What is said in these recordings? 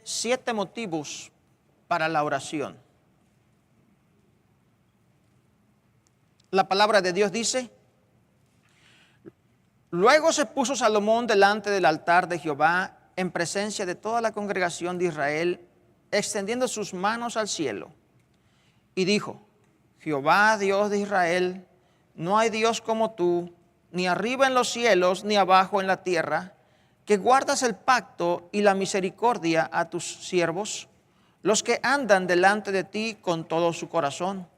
7 motivos para la oración. La palabra de Dios dice: luego se puso Salomón delante del altar de Jehová en presencia de toda la congregación de Israel, extendiendo sus manos al cielo, y dijo: Jehová, Dios de Israel, no hay Dios como tú, ni arriba en los cielos, ni abajo en la tierra, que guardas el pacto y la misericordia a tus siervos, los que andan delante de ti con todo su corazón.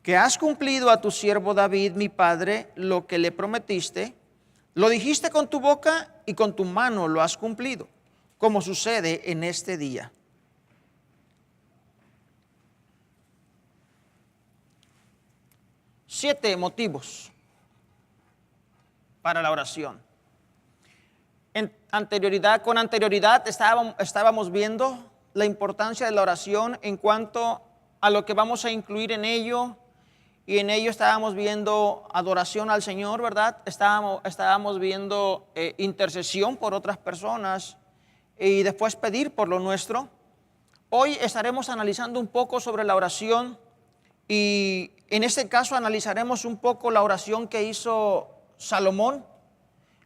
Que has cumplido a tu siervo David, mi padre, lo que le prometiste, lo dijiste con tu boca y con tu mano lo has cumplido, como sucede en este día. Siete motivos para la oración. Con anterioridad estábamos viendo la importancia de la oración en cuanto a lo que vamos a incluir en ello. Y en ello estábamos viendo adoración al Señor, ¿verdad? Estábamos viendo intercesión por otras personas y después pedir por lo nuestro. Hoy estaremos analizando un poco sobre la oración y en este caso analizaremos un poco la oración que hizo Salomón,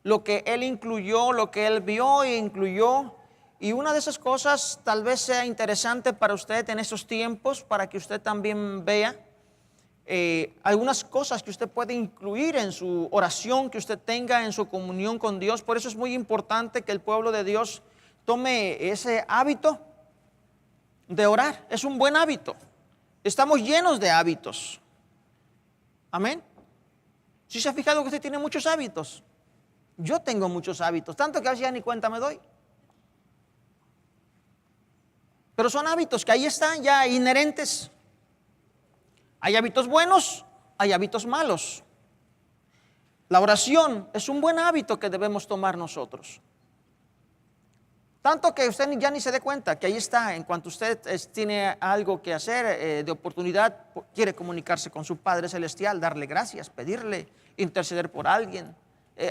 lo que él incluyó, lo que él vio e incluyó. Y una de esas cosas tal vez sea interesante para usted en estos tiempos, para que usted también vea. Algunas cosas que usted puede incluir en su oración, que usted tenga en su comunión con Dios. Por eso es muy importante que el pueblo de Dios tome ese hábito de orar. Es un buen hábito. Estamos llenos de hábitos. Amén. ¿Sí se ha fijado que usted tiene muchos hábitos? Yo tengo muchos hábitos, tanto que a veces ya ni cuenta me doy. Pero son hábitos que ahí están ya inherentes. Hay hábitos buenos, hay hábitos malos. La oración es un buen hábito que debemos tomar nosotros. Tanto que usted ya ni se dé cuenta que ahí está. En cuanto usted tiene algo que hacer de oportunidad, quiere comunicarse con su Padre Celestial, darle gracias, pedirle, interceder por alguien.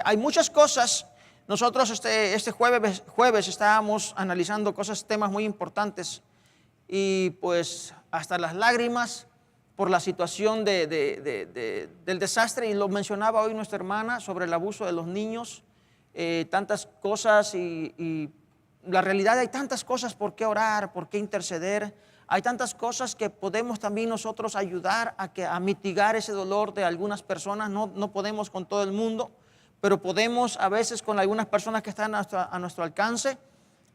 Hay muchas cosas. Nosotros este jueves estábamos analizando temas muy importantes. Y pues hasta las lágrimas por la situación del desastre, y lo mencionaba hoy nuestra hermana sobre el abuso de los niños, tantas cosas y la realidad, hay tantas cosas por qué orar, por qué interceder, hay tantas cosas que podemos también nosotros ayudar a mitigar ese dolor de algunas personas. No podemos con todo el mundo, pero podemos a veces con algunas personas que están a nuestro alcance,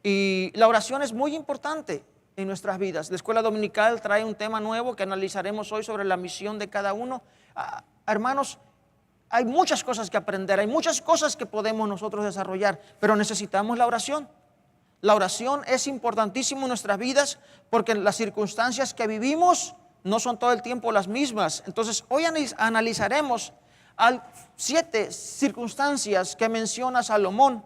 y la oración es muy importante en nuestras vidas. La escuela dominical trae un tema nuevo que analizaremos hoy sobre la misión de cada uno. Hermanos, hay muchas cosas que aprender, hay muchas cosas que podemos nosotros desarrollar, pero necesitamos la oración. La oración es importantísima en nuestras vidas porque las circunstancias que vivimos no son todo el tiempo las mismas. Entonces, hoy analizaremos 7 circunstancias que menciona Salomón,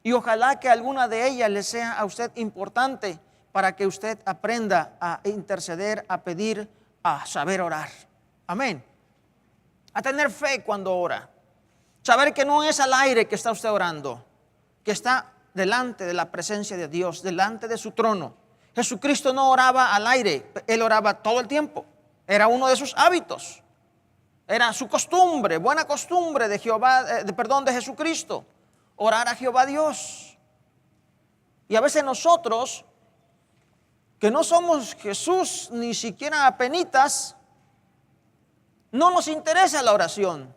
y ojalá que alguna de ellas le sea a usted importante para que usted aprenda a interceder, a pedir, a saber orar. Amén. A tener fe cuando ora. Saber que no es al aire que está usted orando, que está delante de la presencia de Dios, delante de su trono. Jesucristo no oraba al aire, Él oraba todo el tiempo. Era uno de sus hábitos. Era su costumbre, buena costumbre de Jesucristo, orar a Jehová Dios. Y a veces nosotros, que no somos Jesús ni siquiera apenitas, no nos interesa la oración.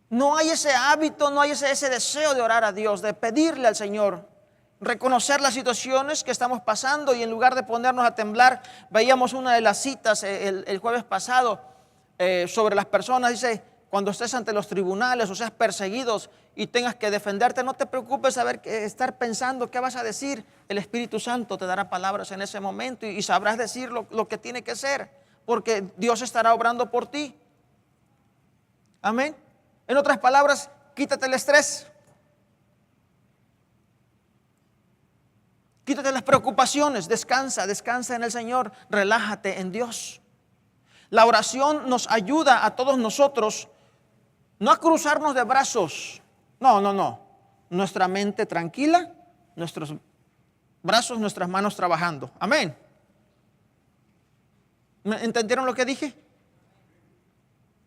No hay ese hábito, no hay ese deseo de orar a Dios, de pedirle al Señor, reconocer las situaciones que estamos pasando, y en lugar de ponernos a temblar, veíamos una de las citas el jueves pasado sobre las personas. Dice: cuando estés ante los tribunales o seas perseguidos y tengas que defenderte, no te preocupes estar pensando qué vas a decir. El Espíritu Santo te dará palabras en ese momento y sabrás decir lo que tiene que ser, porque Dios estará obrando por ti. Amén. En otras palabras, quítate el estrés, quítate las preocupaciones, descansa en el Señor, relájate en Dios. La oración nos ayuda a todos nosotros no a cruzarnos de brazos. No. Nuestra mente tranquila, nuestros brazos, nuestras manos trabajando. Amén. ¿Entendieron lo que dije?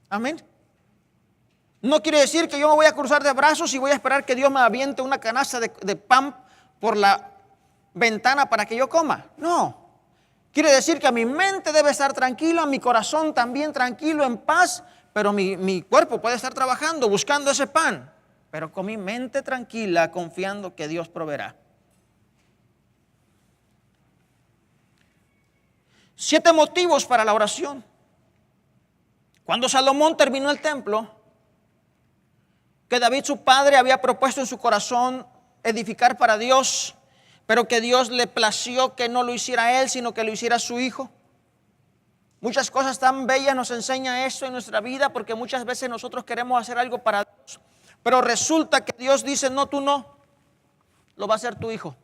Amén. No quiere decir que yo me voy a cruzar de brazos y voy a esperar que Dios me aviente una canasta de pan por la ventana para que yo coma. No. Quiere decir que mi mente debe estar tranquila, mi corazón también tranquilo, en paz, pero mi cuerpo puede estar trabajando, buscando ese pan, pero con mi mente tranquila, confiando que Dios proveerá. 7 motivos para la oración. Cuando Salomón terminó el templo, que David su padre había propuesto en su corazón edificar para Dios, pero que Dios le plació que no lo hiciera él, sino que lo hiciera su hijo. Muchas cosas tan bellas nos enseña esto en nuestra vida, porque muchas veces nosotros queremos hacer algo para Dios, pero resulta que Dios dice, no, tú no, lo va a hacer tu hijo.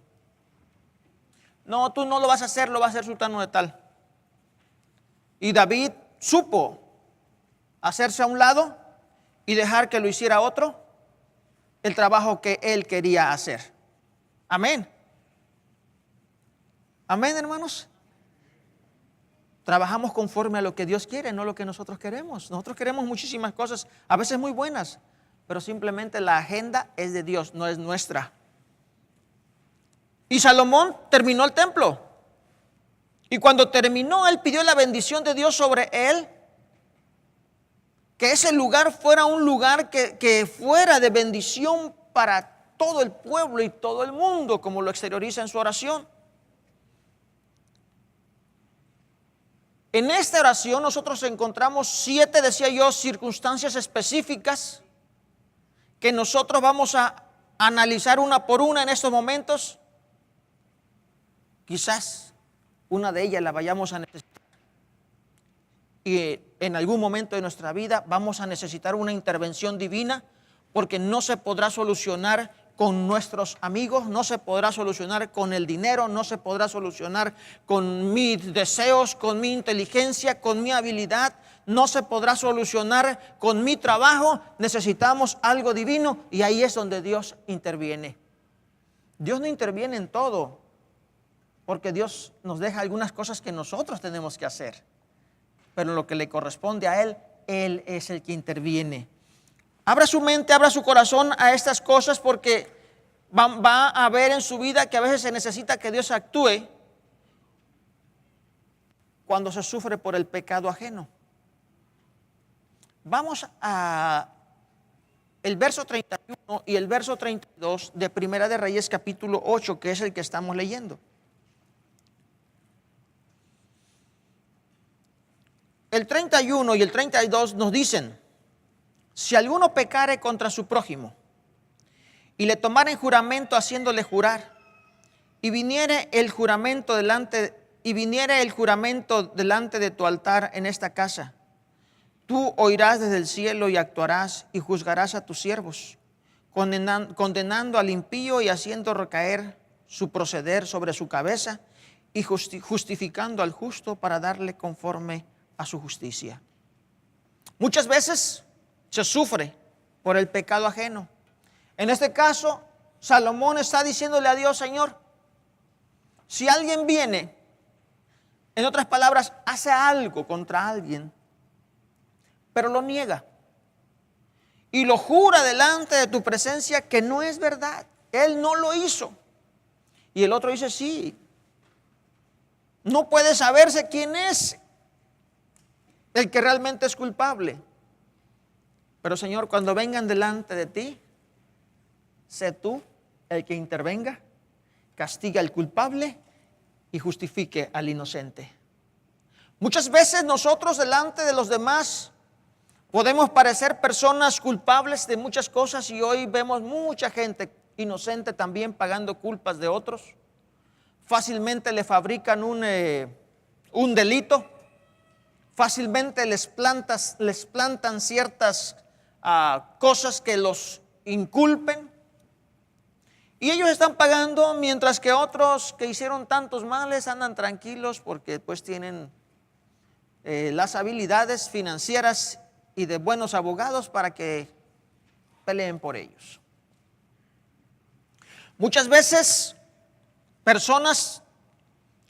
No, tú no lo vas a hacer, lo va a hacer sultano de tal. Y David supo hacerse a un lado y dejar que lo hiciera otro el trabajo que él quería hacer. Amén. Amén, hermanos. Trabajamos conforme a lo que Dios quiere, no lo que nosotros queremos. Nosotros queremos muchísimas cosas, a veces muy buenas, pero simplemente la agenda es de Dios, no es nuestra. Y Salomón terminó el templo. Y cuando terminó, él pidió la bendición de Dios sobre él. Que ese lugar fuera un lugar que fuera de bendición para todo el pueblo y todo el mundo, como lo exterioriza en su oración. En esta oración nosotros encontramos 7, decía yo, circunstancias específicas que nosotros vamos a analizar una por una en estos momentos. Quizás una de ellas la vayamos a necesitar. Y en algún momento de nuestra vida vamos a necesitar una intervención divina, porque no se podrá solucionar con nuestros amigos, no se podrá solucionar con el dinero, no se podrá solucionar con mis deseos, con mi inteligencia, con mi habilidad, no se podrá solucionar con mi trabajo. Necesitamos algo divino, y ahí es donde Dios interviene. Dios no interviene en todo, porque Dios nos deja algunas cosas que nosotros tenemos que hacer. Pero lo que le corresponde a Él, Él es el que interviene. Abra su mente, abra su corazón a estas cosas, porque va a ver en su vida que a veces se necesita que Dios actúe cuando se sufre por el pecado ajeno. Vamos a el verso 31 y el verso 32 de Primera de Reyes capítulo 8, que es el que estamos leyendo. El 31 y el 32 nos dicen: si alguno pecare contra su prójimo y le tomaren juramento haciéndole jurar, y viniere el juramento delante de tu altar en esta casa, tú oirás desde el cielo y actuarás y juzgarás a tus siervos, condenando al impío y haciendo recaer su proceder sobre su cabeza, y justificando al justo para darle conforme a su justicia. Muchas veces se sufre por el pecado ajeno. En este caso, Salomón está diciéndole a Dios: Señor, si alguien viene, en otras palabras, hace algo contra alguien, pero lo niega y lo jura delante de tu presencia que no es verdad, él no lo hizo, y el otro dice: sí, no puede saberse quién es el que realmente es culpable. Pero Señor, cuando vengan delante de ti, sé tú el que intervenga, castiga al culpable y justifique al inocente. Muchas veces nosotros delante de los demás podemos parecer personas culpables de muchas cosas, y hoy vemos mucha gente inocente también pagando culpas de otros. Fácilmente le fabrican un delito. Fácilmente les plantan ciertas cosas que los inculpen, y ellos están pagando, mientras que otros que hicieron tantos males andan tranquilos porque pues tienen las habilidades financieras y de buenos abogados para que peleen por ellos. Muchas veces Personas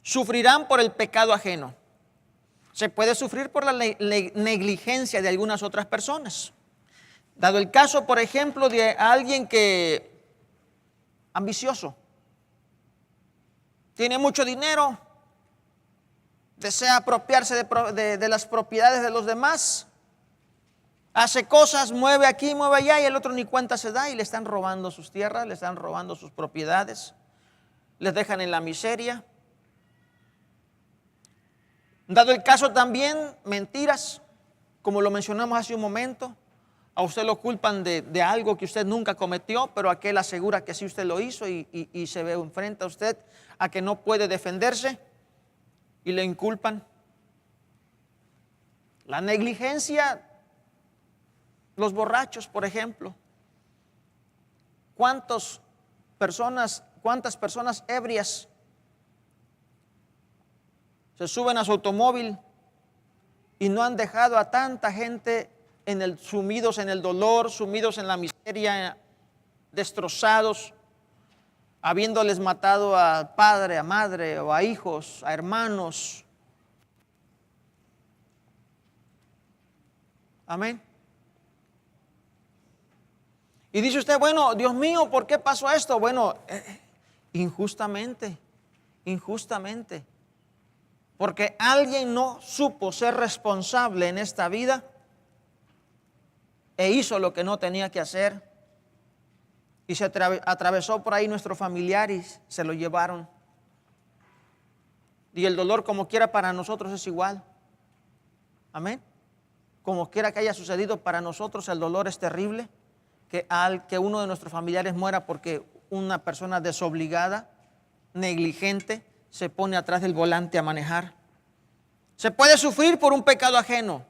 sufrirán por el pecado ajeno. Se puede sufrir por la negligencia de algunas otras personas. Dado el caso, por ejemplo, de alguien que ambicioso, tiene mucho dinero, desea apropiarse de las propiedades de los demás, hace cosas, mueve aquí, mueve allá, y el otro ni cuenta se da y le están robando sus tierras, le están robando sus propiedades, les dejan en la miseria. Dado el caso también, mentiras, como lo mencionamos hace un momento. A usted lo culpan de algo que usted nunca cometió, pero aquel asegura que sí usted lo hizo y se ve enfrente a usted a que no puede defenderse y le inculpan. La negligencia, los borrachos, por ejemplo. ¿Cuántas personas ebrias se suben a su automóvil y no han dejado a tanta gente sumidos en el dolor, sumidos en la miseria, destrozados, habiéndoles matado a padre, a madre, o a hijos, a hermanos? Amén. Y dice usted, bueno, Dios mío, ¿por qué pasó esto? Bueno, injustamente, porque alguien no supo ser responsable en esta vida e hizo lo que no tenía que hacer, y se atravesó por ahí nuestro familiar y se lo llevaron. Y el dolor, como quiera, para nosotros es igual. Amén. Como quiera que haya sucedido, para nosotros el dolor es terrible. Que uno de nuestros familiares muera porque una persona desobligada, negligente, se pone atrás del volante a manejar. Se puede sufrir por un pecado ajeno.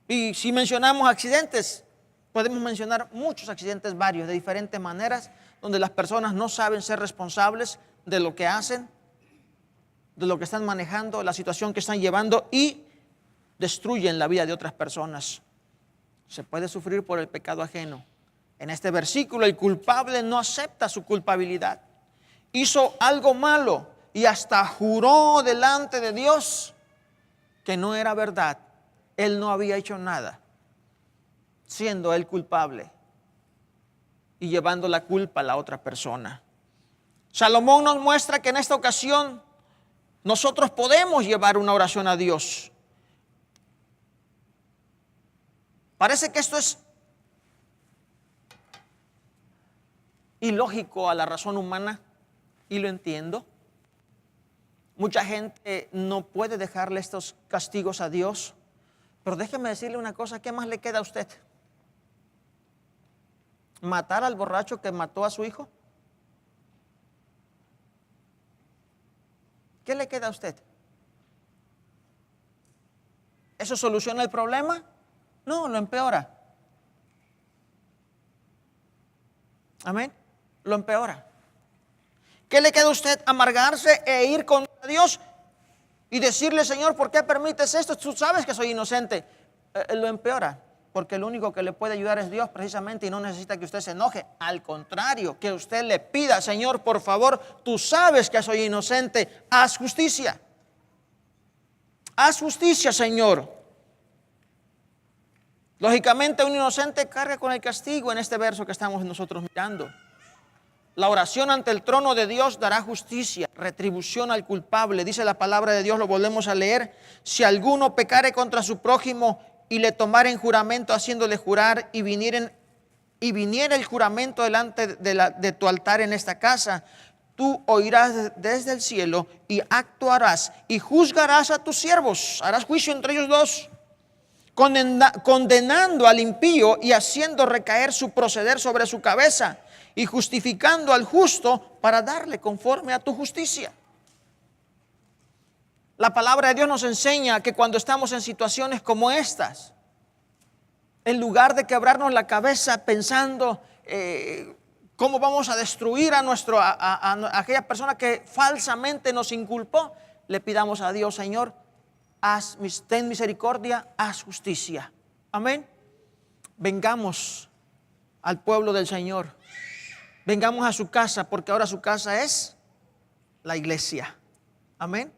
Y si mencionamos accidentes, podemos mencionar muchos accidentes, varios, de diferentes maneras, donde las personas no saben ser responsables de lo que hacen, de lo que están manejando, la situación que están llevando, y destruyen la vida de otras personas. Se puede sufrir por el pecado ajeno. En este versículo, el culpable no acepta su culpabilidad. Hizo algo malo y hasta juró delante de Dios que no era verdad. Él no había hecho nada, siendo él culpable y llevando la culpa a la otra persona. Salomón nos muestra que en esta ocasión nosotros podemos llevar una oración a Dios. Parece que esto es ilógico a la razón humana, y lo entiendo. Mucha gente no puede dejarle estos castigos a Dios, pero déjeme decirle una cosa: ¿qué más le queda a usted? ¿Matar al borracho que mató a su hijo? ¿Qué le queda a usted? ¿Eso soluciona el problema? No, lo empeora. Amén. Lo empeora. ¿Qué le queda a usted? Amargarse e ir contra Dios y decirle: Señor, ¿por qué permites esto? Tú sabes que soy inocente. Lo empeora, porque el único que le puede ayudar es Dios precisamente, y no necesita que usted se enoje. Al contrario, que usted le pida: Señor, por favor, tú sabes que soy inocente, haz justicia. Haz justicia, Señor. Lógicamente, un inocente carga con el castigo en este verso que estamos nosotros mirando. La oración ante el trono de Dios dará justicia, retribución al culpable. Dice la palabra de Dios, lo volvemos a leer: si alguno pecare contra su prójimo y le tomaren juramento haciéndole jurar, y viniera el juramento delante de tu altar en esta casa, tú oirás desde el cielo y actuarás y juzgarás a tus siervos, harás juicio entre ellos dos, condenando al impío y haciendo recaer su proceder sobre su cabeza, y justificando al justo para darle conforme a tu justicia. La palabra de Dios nos enseña que cuando estamos en situaciones como estas, en lugar de quebrarnos la cabeza pensando cómo vamos a destruir a aquella persona que falsamente nos inculpó, le pidamos a Dios: Señor, ten misericordia, haz justicia. Amén. Vengamos al pueblo del Señor. Vengamos a su casa, porque ahora su casa es la iglesia. Amén.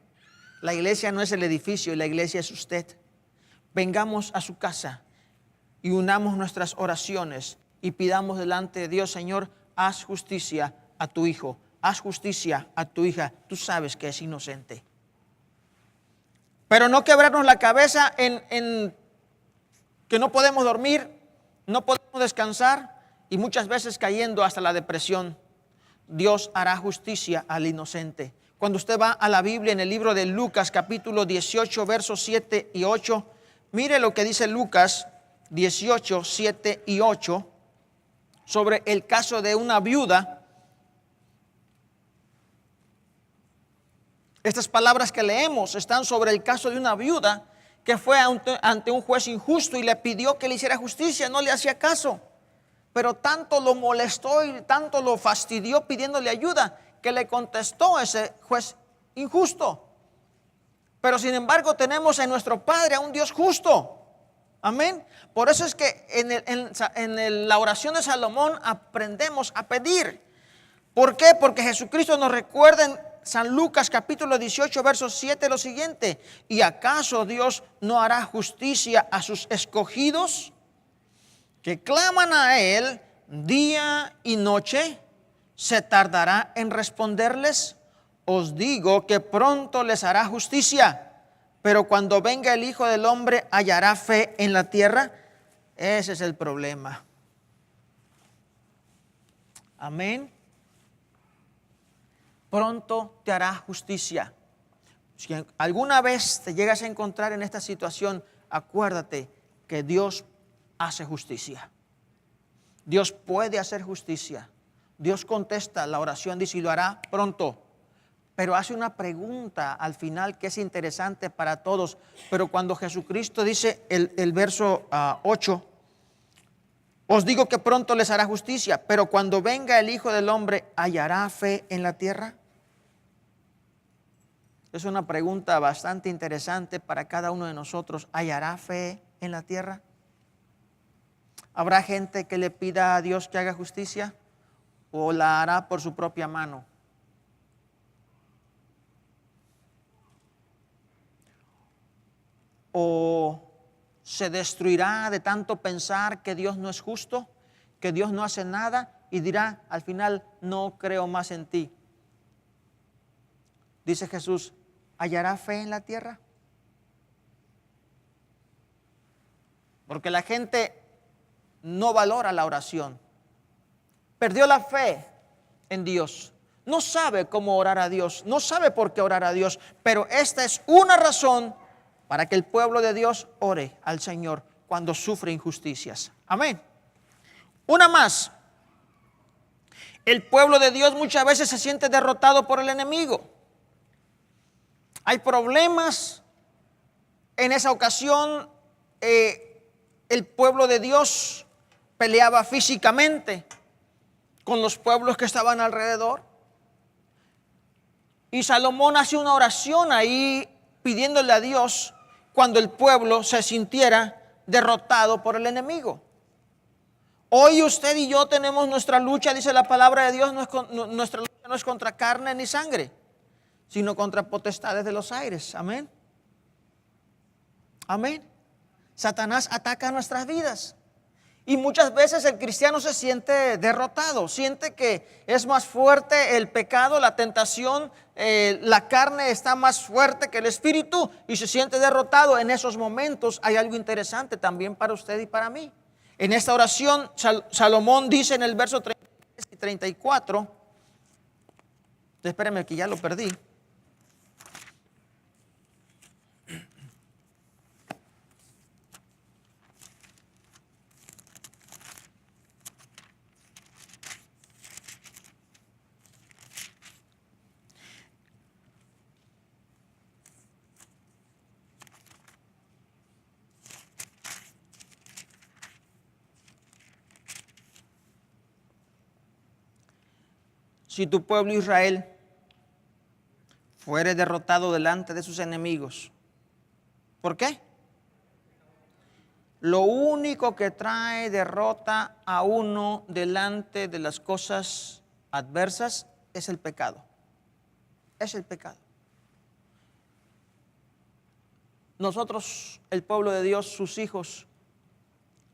La iglesia no es el edificio, la iglesia es usted. Vengamos a su casa y unamos nuestras oraciones y pidamos delante de Dios: Señor, haz justicia a tu hijo, haz justicia a tu hija. Tú sabes que es inocente. Pero no quebrarnos la cabeza en que no podemos dormir, no podemos descansar y muchas veces cayendo hasta la depresión. Dios hará justicia al inocente. Cuando usted va a la Biblia en el libro de Lucas capítulo 18 versos 7 y 8, mire lo que dice Lucas 18, 7 y 8 sobre el caso de una viuda. Estas palabras que leemos están sobre el caso de una viuda que fue ante un juez injusto y le pidió que le hiciera justicia. No le hacía caso, pero tanto lo molestó y tanto lo fastidió pidiéndole ayuda que le contestó ese juez injusto. Pero sin embargo tenemos en nuestro Padre a un Dios justo. Amén. Por eso es que en la oración de Salomón aprendemos a pedir. ¿Por qué? Porque Jesucristo nos recuerda en San Lucas capítulo 18 verso 7 lo siguiente: ¿y acaso Dios no hará justicia a sus escogidos que claman a Él día y noche? ¿Se tardará en responderles? Os digo que pronto les hará justicia. Pero cuando venga el Hijo del Hombre, ¿hallará fe en la tierra? Ese es el problema. Amén. Pronto te hará justicia. Si alguna vez te llegas a encontrar en esta situación, acuérdate que Dios hace justicia. Dios puede hacer justicia. Dios contesta la oración, dice, y lo hará pronto. Pero hace una pregunta al final que es interesante para todos. Pero cuando Jesucristo dice el verso 8, os digo que pronto les hará justicia, pero cuando venga el Hijo del Hombre, ¿hallará fe en la tierra? Es una pregunta bastante interesante para cada uno de nosotros. ¿Hallará fe en la tierra? ¿Habrá gente que le pida a Dios que haga justicia o la hará por su propia mano? ¿O se destruirá de tanto pensar que Dios no es justo, que Dios no hace nada y dirá al final, no creo más en ti? Dice Jesús, ¿hallará fe en la tierra? Porque la gente no valora la oración. Perdió la fe en Dios. No sabe cómo orar a Dios. No sabe por qué orar a Dios. Pero esta es una razón para que el pueblo de Dios ore al Señor cuando sufre injusticias. Amén. Una más. El pueblo de Dios muchas veces se siente derrotado por el enemigo. Hay problemas. En esa ocasión, el pueblo de Dios peleaba físicamente con los pueblos que estaban alrededor. Y Salomón hace una oración ahí pidiéndole a Dios cuando el pueblo se sintiera derrotado por el enemigo. Hoy usted y yo tenemos nuestra lucha, dice la palabra de Dios, nuestra lucha no es contra carne ni sangre, sino contra potestades de los aires. Amén. Amén. Satanás ataca nuestras vidas. Y muchas veces el cristiano se siente derrotado, siente que es más fuerte el pecado, la tentación, la carne está más fuerte que el espíritu y se siente derrotado. En esos momentos hay algo interesante también para usted y para mí. En esta oración Salomón dice en el verso 33 y 34, espérenme que ya lo perdí. Si tu pueblo Israel fuere derrotado delante de sus enemigos. ¿Por qué? lo único que trae derrota a uno delante de las cosas adversas es el pecado. Es el pecado. Nosotros, el pueblo de Dios, sus hijos,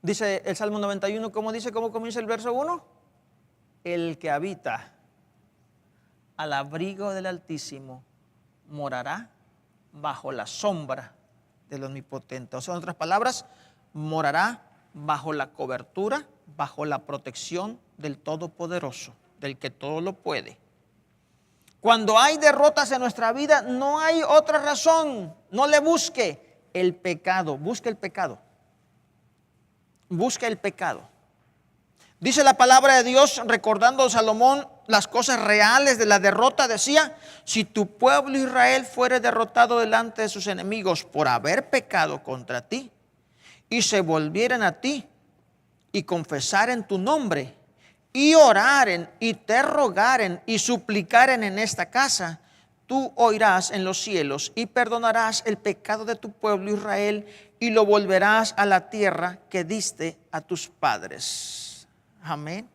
dice el Salmo 91, ¿cómo dice? ¿Cómo comienza el verso 1? El que habita al abrigo del Altísimo morará bajo la sombra del Omnipotente. O sea, en otras palabras, morará bajo la cobertura, bajo la protección del Todopoderoso, del que todo lo puede. Cuando hay derrotas en nuestra vida, no hay otra razón. No le busque el pecado, busque el pecado. Busque el pecado. Dice la palabra de Dios, recordando a Salomón las cosas reales de la derrota, decía: si tu pueblo Israel fuere derrotado delante de sus enemigos por haber pecado contra ti, y se volvieren a ti, y confesaren tu nombre, y oraren, y te rogaren, y suplicaren en esta casa, tú oirás en los cielos, y perdonarás el pecado de tu pueblo Israel, y lo volverás a la tierra que diste a tus padres. Amén.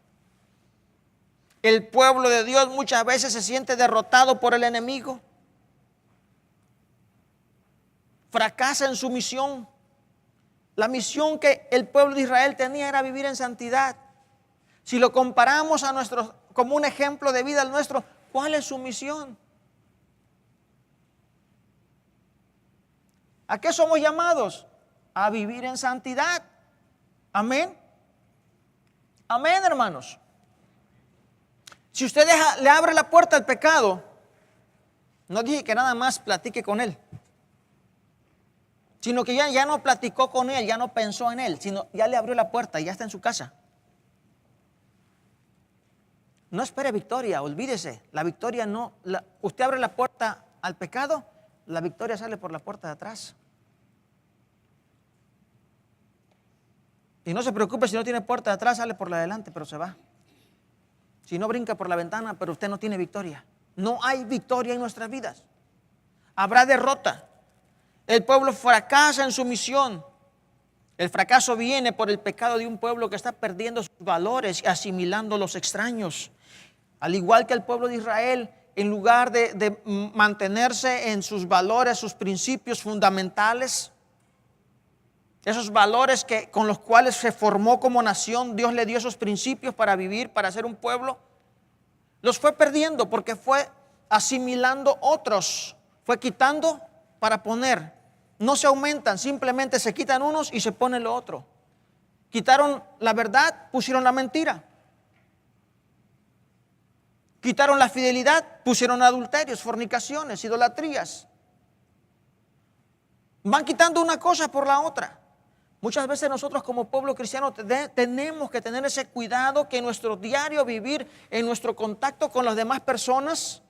El pueblo de Dios muchas veces se siente derrotado por el enemigo. Fracasa en su misión. La misión que el pueblo de Israel tenía era vivir en santidad. Si lo comparamos a como un ejemplo de vida al nuestro, ¿cuál es su misión? ¿A qué somos llamados? A vivir en santidad. Amén. Amén, hermanos. Si usted le abre la puerta al pecado, no dije que nada más platique con él, sino que ya no platicó con él, ya no pensó en él, sino ya le abrió la puerta y ya está en su casa. No espere victoria, olvídese. La victoria no, usted abre la puerta al pecado, la victoria sale por la puerta de atrás. Y no se preocupe si no tiene puerta de atrás, sale por la de adelante, pero se va. Si no brinca por la ventana, pero usted no tiene victoria. No hay victoria en nuestras vidas. Habrá derrota. El pueblo fracasa en su misión. El fracaso viene por el pecado de un pueblo que está perdiendo sus valores y asimilando los extraños. Al igual que el pueblo de Israel, en lugar de mantenerse en sus valores, sus principios fundamentales, esos valores con los cuales se formó como nación, Dios le dio esos principios para vivir, para ser un pueblo, los fue perdiendo porque fue asimilando otros, fue quitando para poner. No se aumentan, simplemente se quitan unos y se pone lo otro. Quitaron la verdad, pusieron la mentira. Quitaron la fidelidad, pusieron adulterios, fornicaciones, idolatrías. Van quitando una cosa por la otra. Muchas veces nosotros como pueblo cristiano tenemos que tener ese cuidado que en nuestro diario vivir, en nuestro contacto con las demás personas,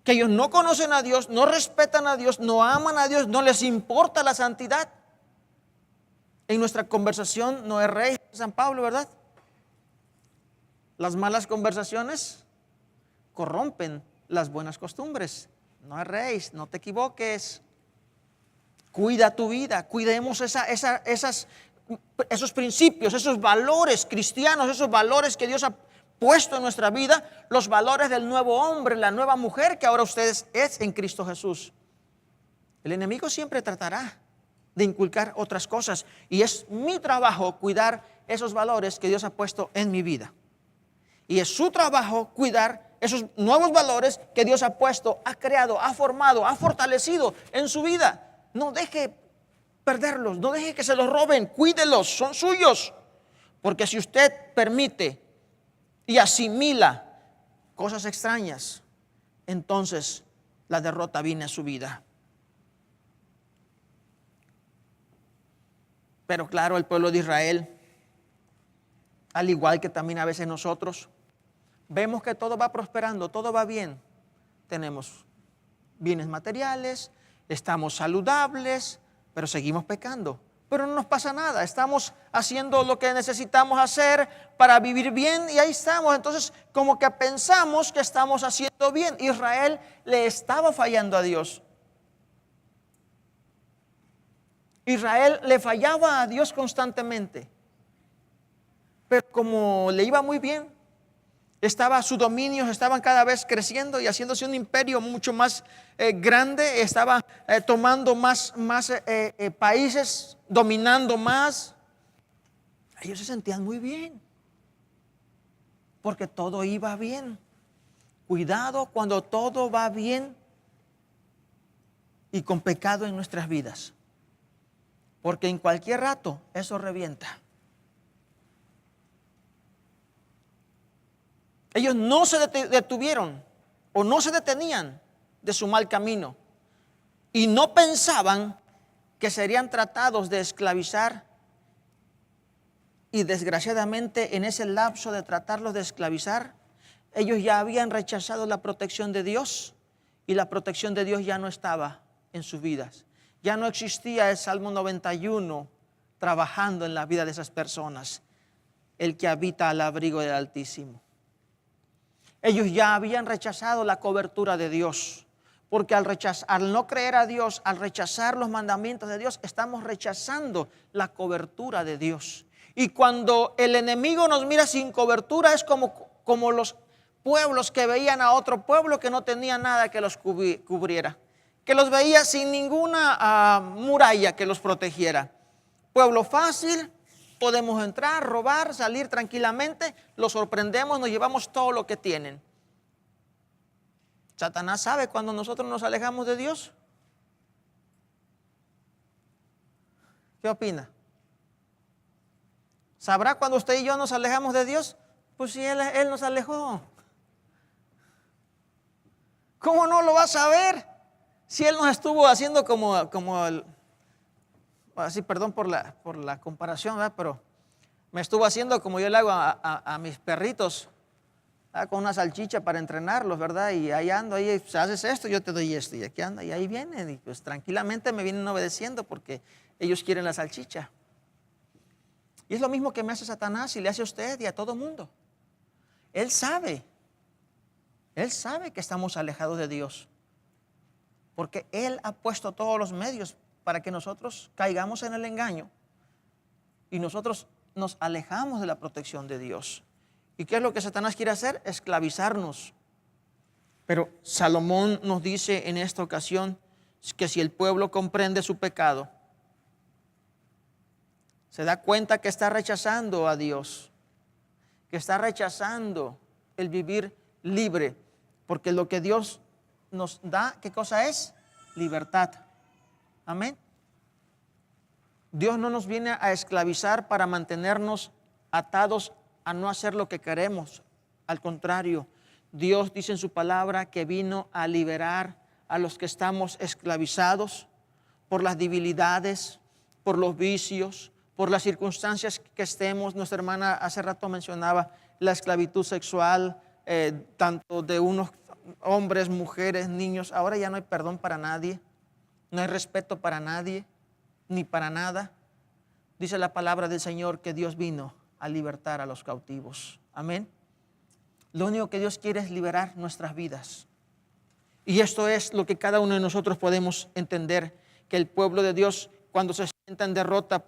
que ellos no conocen a Dios, no respetan a Dios, no aman a Dios, no les importa la santidad. En nuestra conversación no es rey, San Pablo, ¿verdad? Las malas conversaciones corrompen las buenas costumbres. No es rey, no te equivoques. Cuida tu vida, cuidemos esos principios, esos valores cristianos, esos valores que Dios ha puesto en nuestra vida, los valores del nuevo hombre, la nueva mujer que ahora ustedes es en Cristo Jesús. El enemigo siempre tratará de inculcar otras cosas y es mi trabajo cuidar esos valores que Dios ha puesto en mi vida. Y es su trabajo cuidar esos nuevos valores que Dios ha puesto, ha creado, ha formado, ha fortalecido en su vida. No deje perderlos, no deje que se los roben, cuídelos, son suyos. Porque si usted permite y asimila cosas extrañas, entonces la derrota viene a su vida. Pero claro, el pueblo de Israel, al igual que también a veces nosotros, vemos que todo va prosperando, todo va bien. Tenemos bienes materiales, estamos saludables, pero seguimos pecando. Pero no nos pasa nada, estamos haciendo lo que necesitamos hacer para vivir bien y ahí estamos. Entonces, como que pensamos que estamos haciendo bien. Israel le estaba fallando a Dios. Israel le fallaba a Dios constantemente, pero como le iba muy bien, sus dominios estaban cada vez creciendo y haciéndose un imperio mucho más grande, estaba tomando más países, dominando más. Ellos se sentían muy bien, porque todo iba bien. Cuidado cuando todo va bien y con pecado en nuestras vidas, porque en cualquier rato eso revienta. Ellos no se detuvieron o no se detenían de su mal camino y no pensaban que serían tratados de esclavizar, y desgraciadamente en ese lapso de tratarlos de esclavizar, ellos ya habían rechazado la protección de Dios y la protección de Dios ya no estaba en sus vidas. Ya no existía el Salmo 91 trabajando en la vida de esas personas, el que habita al abrigo del Altísimo. Ellos ya habían rechazado la cobertura de Dios, porque al no creer a Dios, al rechazar los mandamientos de Dios, estamos rechazando la cobertura de Dios. Y cuando el enemigo nos mira sin cobertura, es como los pueblos que veían a otro pueblo que no tenía nada que los cubriera, que los veía sin ninguna muralla que los protegiera. Pueblo fácil, podemos entrar, robar, salir tranquilamente, los sorprendemos, nos llevamos todo lo que tienen. Satanás sabe cuando nosotros nos alejamos de Dios. ¿Qué opina? ¿Sabrá cuando usted y yo nos alejamos de Dios? Pues si Él nos alejó. ¿Cómo no lo va a saber? Si Él nos estuvo haciendo así, perdón por la comparación, ¿verdad? Pero me estuvo haciendo como yo le hago a mis perritos, ¿verdad? Con una salchicha para entrenarlos, ¿verdad? Y ahí ando, ahí pues, haces esto, yo te doy esto, y aquí anda, y ahí vienen, y pues tranquilamente me vienen obedeciendo porque ellos quieren la salchicha. Y es lo mismo que me hace Satanás y le hace a usted y a todo mundo. Él sabe que estamos alejados de Dios, porque Él ha puesto todos los medios para que nosotros caigamos en el engaño y nosotros nos alejamos de la protección de Dios. ¿Y qué es lo que Satanás quiere hacer? Esclavizarnos. Pero Salomón nos dice en esta ocasión que si el pueblo comprende su pecado, se da cuenta que está rechazando a Dios, que está rechazando el vivir libre, porque lo que Dios nos da, ¿qué cosa es? Libertad. Amén. Dios no nos viene a esclavizar para mantenernos atados a no hacer lo que queremos. Al contrario, Dios dice en su palabra que vino a liberar a los que estamos esclavizados por las debilidades, por los vicios, por las circunstancias que estemos. Nuestra hermana hace rato mencionaba la esclavitud sexual, tanto de unos hombres, mujeres, niños. Ahora ya no hay perdón para nadie, no hay respeto para nadie, ni para nada. Dice la palabra del Señor que Dios vino a libertar a los cautivos. Amén. Lo único que Dios quiere es liberar nuestras vidas. Y esto es lo que cada uno de nosotros podemos entender, que el pueblo de Dios, cuando se sienta en derrota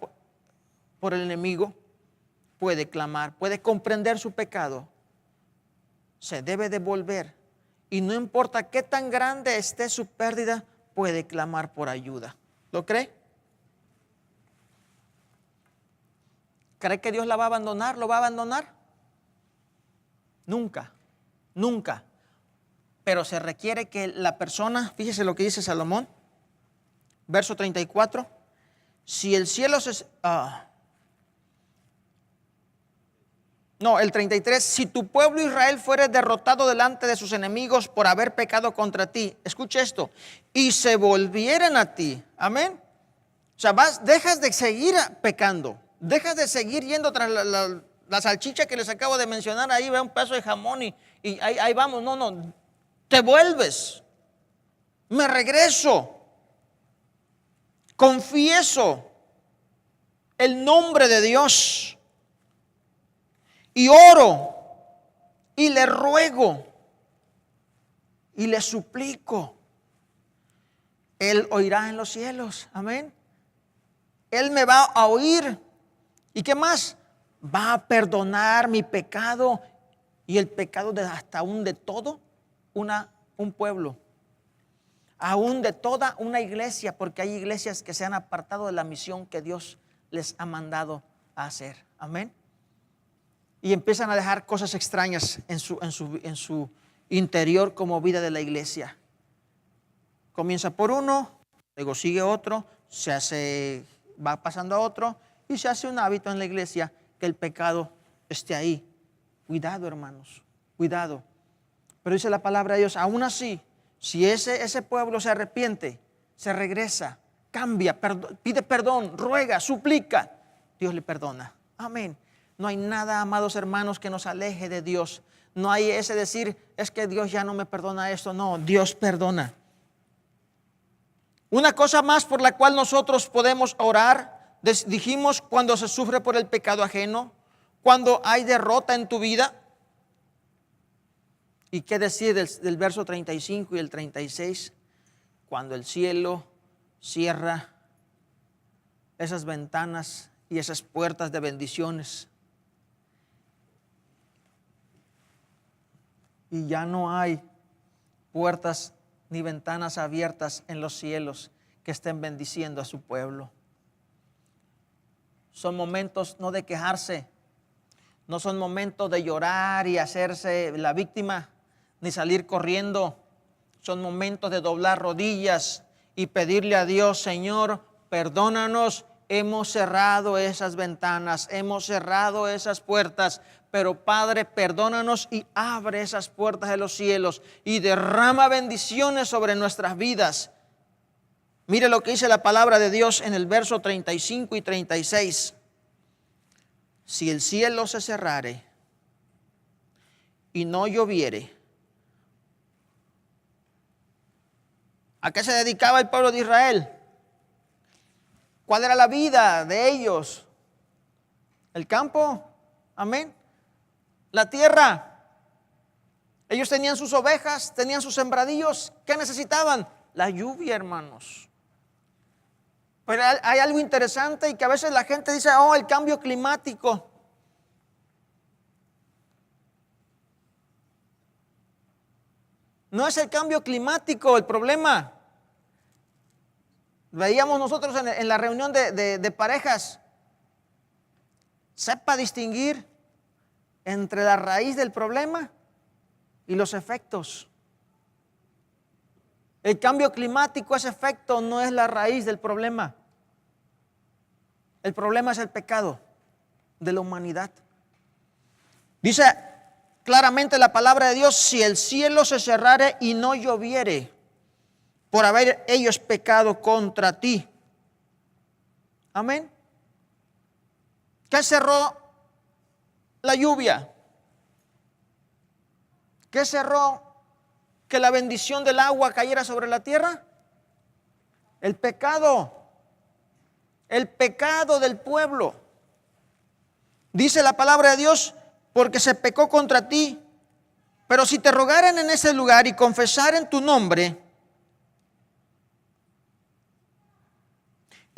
por el enemigo, puede clamar, puede comprender su pecado, se debe devolver, y no importa qué tan grande esté su pérdida, puede clamar por ayuda. ¿Lo cree? ¿Cree que Dios la va a abandonar? ¿Lo va a abandonar? Nunca, nunca. Pero se requiere que la persona, fíjese lo que dice Salomón, verso 34, si el cielo el 33, si tu pueblo Israel fuere derrotado delante de sus enemigos por haber pecado contra ti, escucha esto, y se volvieran a ti, amén. O sea, dejas de seguir pecando, dejas de seguir yendo tras la salchicha que les acabo de mencionar, ahí va un pedazo de jamón y ahí vamos, no, te vuelves, me regreso, confieso el nombre de Dios y oro y le ruego y le suplico, Él oirá en los cielos, amén. Él me va a oír. ¿Y qué más? Va a perdonar mi pecado y el pecado de hasta aún de todo un pueblo, aún de toda una iglesia, porque hay iglesias que se han apartado de la misión que Dios les ha mandado a hacer. Amén. Y empiezan a dejar cosas extrañas en su interior como vida de la iglesia. Comienza por uno, luego sigue otro, va pasando a otro y se hace un hábito en la iglesia que el pecado esté ahí. Cuidado, hermanos, cuidado. Pero dice la palabra de Dios, aún así, si ese pueblo se arrepiente, se regresa, cambia, pide perdón, ruega, suplica, Dios le perdona. Amén. No hay nada, amados hermanos, que nos aleje de Dios. No hay ese decir, es que Dios ya no me perdona esto. No, Dios perdona. Una cosa más por la cual nosotros podemos orar, dijimos cuando se sufre por el pecado ajeno, cuando hay derrota en tu vida. ¿Y qué decir del verso 35 y el 36? Cuando el cielo cierra esas ventanas y esas puertas de bendiciones y ya no hay puertas ni ventanas abiertas en los cielos que estén bendiciendo a su pueblo. Son momentos no de quejarse, no son momentos de llorar y hacerse la víctima, ni salir corriendo. Son momentos de doblar rodillas y pedirle a Dios, Señor, perdónanos. Hemos cerrado esas ventanas, hemos cerrado esas puertas, pero Padre, perdónanos y abre esas puertas de los cielos y derrama bendiciones sobre nuestras vidas. Mire lo que dice la palabra de Dios en el verso 35 y 36. Si el cielo se cerrare y no lloviere. ¿A qué se dedicaba el pueblo de Israel? ¿Cuál era la vida de ellos? El campo, amén. La tierra. Ellos tenían sus ovejas, tenían sus sembradíos. ¿Qué necesitaban? La lluvia, hermanos. Pero hay algo interesante y que a veces la gente dice, oh, el cambio climático. No es el cambio climático el problema. Veíamos nosotros en la reunión de parejas. Sepa distinguir entre la raíz del problema y los efectos. El cambio climático es efecto, no es la raíz del problema. El problema es el pecado de la humanidad. Dice claramente la palabra de Dios, si el cielo se cerrare y no lloviere, por haber ellos pecado contra ti. Amén. ¿Qué cerró la lluvia? ¿Qué cerró que la bendición del agua cayera sobre la tierra? El pecado del pueblo. Dice la palabra de Dios, porque se pecó contra ti. Pero si te rogaren en ese lugar y confesaren tu nombre,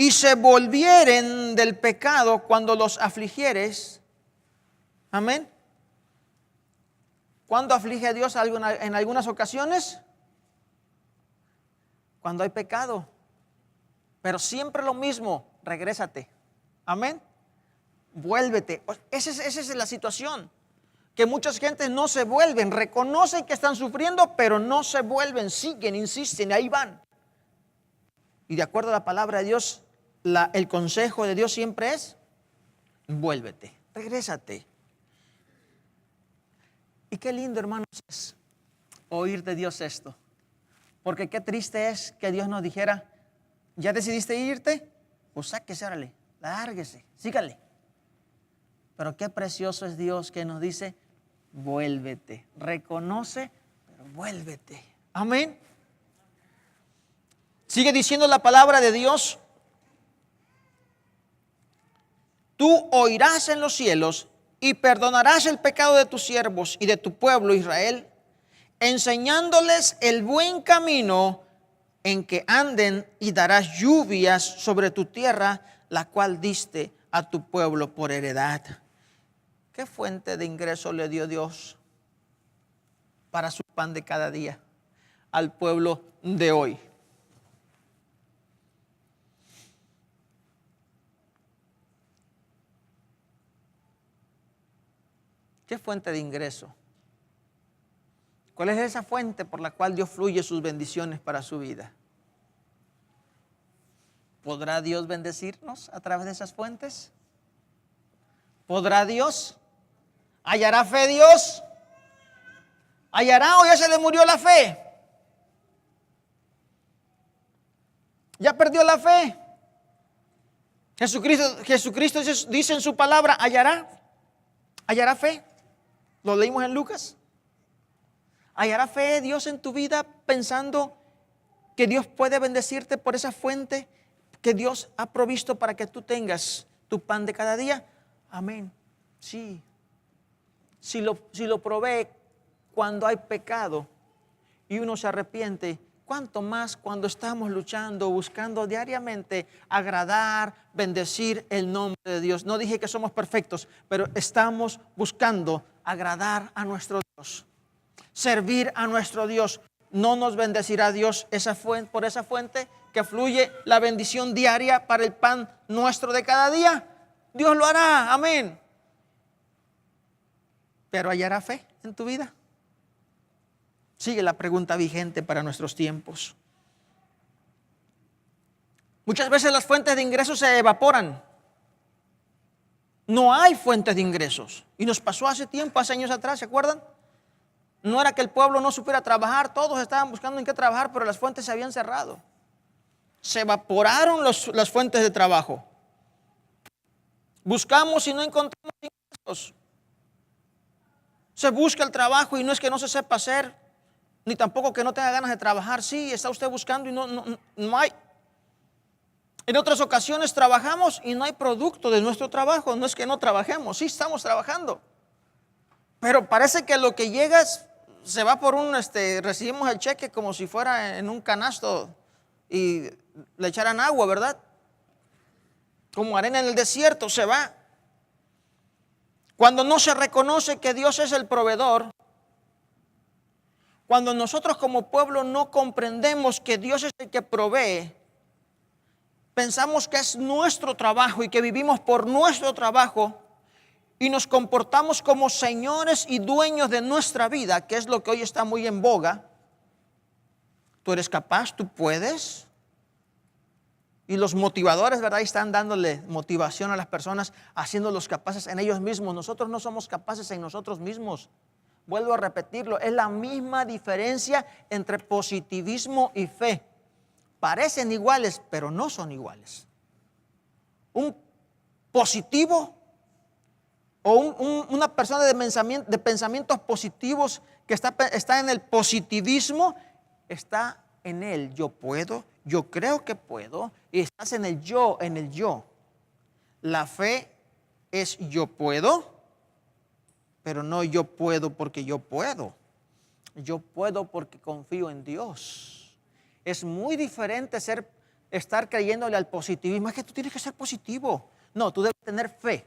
y se volvieren del pecado cuando los afligieres, amén. ¿Cuándo aflige a Dios en algunas ocasiones? Cuando hay pecado. Pero siempre lo mismo, regrésate. Amén. Vuélvete. Esa es la situación. Que muchas gentes no se vuelven, reconocen que están sufriendo, pero no se vuelven, siguen, insisten, ahí van. Y de acuerdo a la palabra de Dios, el consejo de Dios siempre es, vuélvete, regrésate. Y qué lindo, hermanos, es oír de Dios esto. Porque qué triste es que Dios nos dijera, ¿ya decidiste irte? Pues sáquese, órale, lárguese, sígale. Pero qué precioso es Dios que nos dice, vuélvete, reconoce, pero vuélvete. Amén. Sigue diciendo la palabra de Dios. Tú oirás en los cielos y perdonarás el pecado de tus siervos y de tu pueblo Israel, enseñándoles el buen camino en que anden, y darás lluvias sobre tu tierra la cual diste a tu pueblo por heredad. ¿Qué fuente de ingreso le dio Dios para su pan de cada día al pueblo de hoy? ¿Qué fuente de ingreso? ¿Cuál es esa fuente por la cual Dios fluye sus bendiciones para su vida? ¿Podrá Dios bendecirnos a través de esas fuentes? ¿Podrá Dios? ¿Hallará fe Dios? ¿Hallará o ya se le murió la fe? ¿Ya perdió la fe? Jesucristo dice en su palabra, ¿hallará fe? Lo leímos en Lucas. ¿Hallará fe Dios en tu vida pensando que Dios puede bendecirte por esa fuente que Dios ha provisto para que tú tengas tu pan de cada día? Amén. Sí. Si lo provee cuando hay pecado y uno se arrepiente, ¿cuánto más cuando estamos luchando, buscando diariamente agradar, bendecir el nombre de Dios? No dije que somos perfectos, pero estamos buscando agradar a nuestro Dios, servir a nuestro Dios. ¿No nos bendecirá Dios por esa fuente que fluye la bendición diaria para el pan nuestro de cada día? Dios lo hará, amén. Pero ¿hallará fe en tu vida? Sigue la pregunta vigente para nuestros tiempos. Muchas veces las fuentes de ingresos se evaporan. No hay fuentes de ingresos. Y nos pasó hace tiempo, hace años atrás, ¿se acuerdan? No era que el pueblo no supiera trabajar, todos estaban buscando en qué trabajar, pero las fuentes se habían cerrado. Se evaporaron las fuentes de trabajo. Buscamos y no encontramos ingresos. Se busca el trabajo y no es que no se sepa hacer, ni tampoco que no tenga ganas de trabajar. Sí, está usted buscando y no hay. En otras ocasiones trabajamos y no hay producto de nuestro trabajo. No es que no trabajemos, sí estamos trabajando. Pero parece que lo que llega se va por recibimos el cheque como si fuera en un canasto y le echaran agua, ¿verdad? Como arena en el desierto, se va. Cuando no se reconoce que Dios es el proveedor, cuando nosotros como pueblo no comprendemos que Dios es el que provee, pensamos que es nuestro trabajo y que vivimos por nuestro trabajo y nos comportamos como señores y dueños de nuestra vida, que es lo que hoy está muy en boga. Tú eres capaz, tú puedes. Y los motivadores, ¿verdad? Están dándole motivación a las personas, haciéndolos capaces en ellos mismos. Nosotros no somos capaces en nosotros mismos. Vuelvo a repetirlo, es la misma diferencia entre positivismo y fe. Parecen iguales, pero no son iguales. Un positivo o una persona de pensamientos positivos que está en el positivismo, está en el yo puedo, yo creo que puedo, y estás en el yo, La fe es yo puedo, pero no yo puedo porque yo puedo. Yo puedo porque confío en Dios. Es muy diferente estar creyéndole al positivismo. Es que tú tienes que ser positivo. No, tú debes tener fe.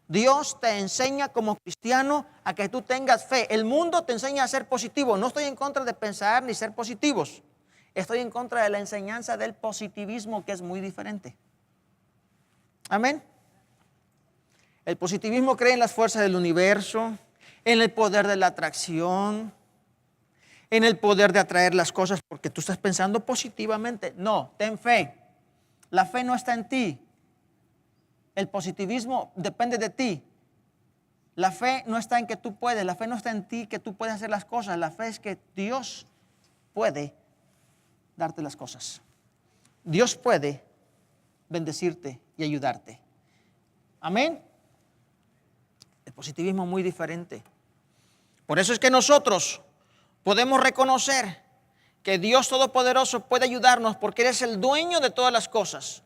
Dios te enseña como cristiano a que tú tengas fe. El mundo te enseña a ser positivo. No estoy en contra de pensar ni ser positivos. Estoy en contra de la enseñanza del positivismo, que es muy diferente. Amén. El positivismo cree en las fuerzas del universo, en el poder de la atracción, en el poder de atraer las cosas porque tú estás pensando positivamente. No, ten fe. La fe no está en ti. El positivismo depende de ti. La fe no está en que tú puedes, la fe no está en ti que tú puedes hacer las cosas. La fe es que Dios puede darte las cosas. Dios puede bendecirte y ayudarte. Amén. El positivismo es muy diferente. Por eso es que nosotros podemos reconocer que Dios Todopoderoso puede ayudarnos porque Él es el dueño de todas las cosas.